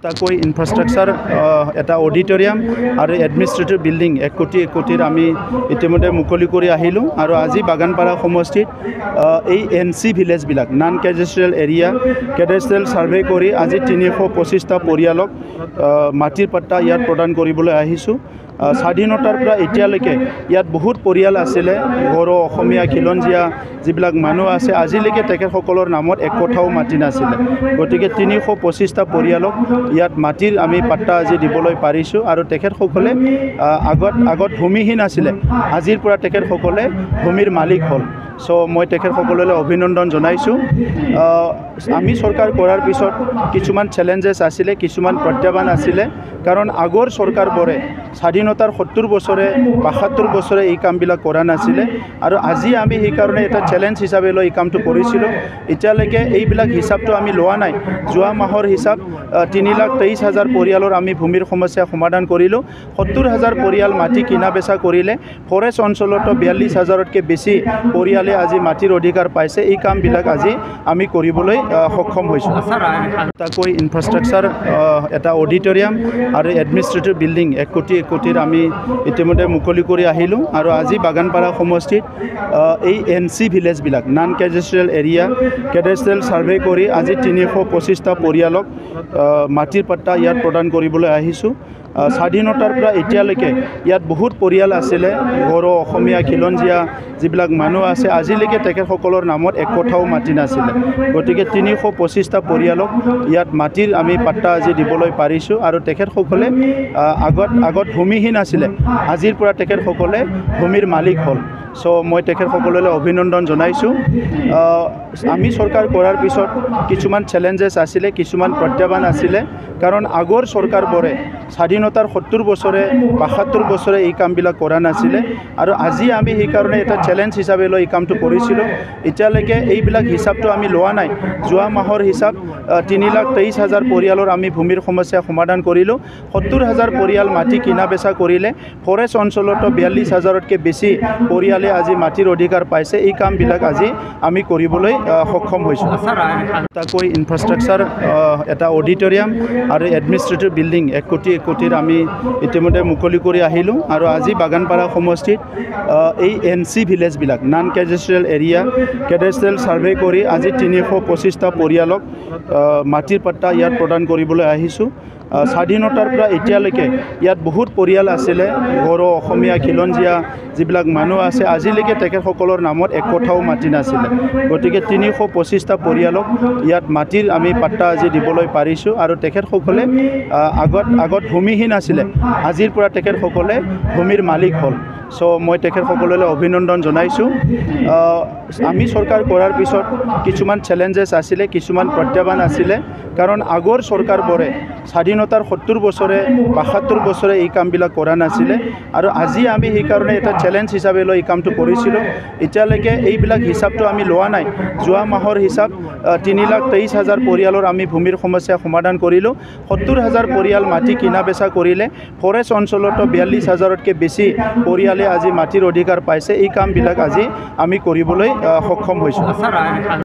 তাকৈ infrastructure এটা auditorium আৰু administrative building 1 কোটিৰ আমি ইতিমধ্যে মুকলি কৰি আহিলোঁ আৰু আজি বাগানপাৰা সমষ্টিত এই NC ভিলেজবিলাক নন কেডাষ্ট্ৰিয়েল এৰিয়া কেডাষ্ট্ৰিয়েল সাৰ্ভে কৰি আজি 325টা পৰিয়ালক মাটিৰ পট্টা ইয়াত প্ৰদান কৰিবলৈ আহিছোঁ। স্বাধীনতাৰ পৰা এতিয়ালৈকে ইয়াত বহুত পৰিয়াল আছিলে, বড়ো অসমীয়া খিলঞ্জীয়া যিবিলাক মানুহ আছে, আজিলৈকে তেখেতসকলৰ নামত এক কঠাও মাটি নাছিলে। গতিকে 325টা পৰিয়ালক ইয়াত মাটিৰ আমি পাট্টা আজি দিবলৈ পাৰিছোঁ আৰু তেখেতসকলে আগত ভূমিহীন আছিলে, আজিৰ পৰা তেখেতসকলে ভূমিৰ মালিক হ'ল। মই তেখেতসকললৈ অভিনন্দন জনাইছোঁ। আমি চৰকাৰ কৰাৰ পিছত কিছুমান চেলেঞ্জেছ আছিলে, কিছুমান প্ৰত্যাহ্বান আছিলে, কাৰণ আগৰ চৰকাৰবোৰে স্বাধীনতাৰ 70 বছৰে 72 বছৰে এই কামবিলাক কৰা নাছিলে আৰু আজি আমি সেইকাৰণে এটা চেলেঞ্জ হিচাপে লৈ এই কামটো কৰিছিলোঁ। এতিয়ালৈকে এইবিলাক হিচাপটো আমি লোৱা নাই। যোৱা মাহৰ হিচাপ 3,23,000 পৰিয়ালৰ আমি ভূমিৰ সমস্যা সমাধান কৰিলোঁ। 70,000 পৰিয়াল মাটি কিনা বেচা কৰিলে। ফৰেষ্ট অঞ্চলতো 42,000তকৈ বেছি পৰিয়ালে আজি মাটিৰ অধিকাৰ পাইছে। এই কামবিলাক আজি আমি কৰিবলৈ সক্ষম হৈছোঁ। তাকৈ ইনফ্ৰাষ্ট্ৰাকচাৰ এটা অডিটৰিয়াম আৰু এডমিনিষ্ট্ৰেটিভ বিল্ডিং 1 কোটিৰ আমি ইতিমধ্যে মুকলি কৰি আহিলোঁ আৰু আজি বাগানপাৰা সমষ্টিত এই NC ভিলেজবিলাক নন কেডাষ্ট্ৰিয়েল এৰিয়া কেডাষ্ট্ৰিয়েল সাৰ্ভে কৰি আজি 325টা পৰিয়ালক মাটিৰ পট্টা ইয়াত প্ৰদান কৰিবলৈ আহিছোঁ। স্বাধীনতাৰ পৰা এতিয়ালৈকে ইয়াত বহুত পৰিয়াল আছিলে, বড়ো অসমীয়া খিলঞ্জীয়া যিবিলাক মানুহ আছে, আজিলৈকে তেখেতসকলৰ নামত এক কঠাও মাটি নাছিলে। গতিকে 325টা পৰিয়ালক ইয়াত মাটিৰ আমি পাট্টা আজি দিবলৈ পাৰিছোঁ আৰু তেখেতসকলে আগত ভূমিহীন আছিলে, আজিৰ পৰা তেখেতসকলে ভূমিৰ মালিক হ'ল। মই তেখেতসকললৈ অভিনন্দন জনাইছোঁ। আমি চৰকাৰ কৰাৰ পিছত কিছুমান চেলেঞ্জেছ আছিলে, কিছুমান প্ৰত্যাহ্বান আছিলে, কাৰণ আগৰ চৰকাৰবোৰে স্বাধীনতাৰ 70 বছৰে 72 বছৰে এই কামবিলাক কৰা নাছিলে আৰু আজি আমি সেইকাৰণে এটা চেলেঞ্জ হিচাপে লৈ এই কামটো কৰিছিলোঁ। এতিয়ালৈকে এইবিলাক হিচাপটো আমি লোৱা নাই। যোৱা মাহৰ হিচাপ 3,23,000 পৰিয়ালৰ আমি ভূমিৰ সমস্যা সমাধান কৰিলোঁ। 70,000 পৰিয়াল মাটি কিনা বেচা কৰিলে। ফৰেষ্ট অঞ্চলতো 42,000তকৈ বেছি পৰিয়ালে আজি মাটিৰ অধিকাৰ পাইছে। এই কামবিলাক আজি আমি কৰিবলৈ সক্ষম হৈছোঁ। তাকৈ ইনফ্ৰাষ্ট্ৰাকচাৰ এটা অডিটৰিয়াম আৰু এডমিনিষ্ট্ৰেটিভ বিল্ডিং 1 কোটিৰ আমি ইতিমধ্যে মুকলি কৰি আহিলোঁ আৰু আজি বাগানপাৰা সমষ্টিত এই NC ভিলেজবিলাক নন কেডাষ্ট্ৰিয়েল এৰিয়া কেডাষ্ট্ৰিয়েল সাৰ্ভে কৰি আজি 325টা পৰিয়ালক মাটিৰ পট্টা ইয়াত প্ৰদান কৰিবলৈ আহিছোঁ। স্বাধীনতাৰ পৰা এতিয়ালৈকে ইয়াত বহুত পৰিয়াল আছিলে, বড়ো অসমীয়া খিলঞ্জীয়া যিবিলাক মানুহ আছে, আজিলৈকে তেখেতসকলৰ নামত এক কঠাও মাটি নাছিলে। গতিকে 325টা পৰিয়ালক ইয়াত মাটিৰ আমি পাট্টা আজি দিবলৈ পাৰিছোঁ আৰু তেখেতসকলে আগত ভূমিহীন আছিলে, আজিৰ পৰা তেখেতসকলে ভূমিৰ মালিক হ'ল। মই তেখেতসকললৈ অভিনন্দন জনাইছোঁ। আমি চৰকাৰ কৰাৰ পিছত কিছুমান চেলেঞ্জেছ আছিলে, কিছুমান প্ৰত্যাহ্বান আছিলে, কাৰণ আগৰ চৰকাৰবোৰে স্বাধীনতাৰ 70 বছৰে 72 বছৰে এই কামবিলাক কৰা নাছিলে আৰু আজি আমি সেইকাৰণে এটা চেলেঞ্জ হিচাপে লৈ এই কামটো কৰিছিলোঁ। এতিয়ালৈকে এইবিলাক হিচাপটো আমি লোৱা নাই। যোৱা মাহৰ হিচাপ 3,23,000 পৰিয়ালৰ আমি ভূমিৰ সমস্যা সমাধান কৰিলোঁ। 70,000 পৰিয়াল মাটি কিনা বেচা কৰিলে। ফৰেষ্ট অঞ্চলতো 42,000তকৈ বেছি পৰিয়ালে আজি মাটিৰ অধিকাৰ পাইছে। এই কামবিলাক আজি আমি কৰিবলৈ সক্ষম হৈছোঁ।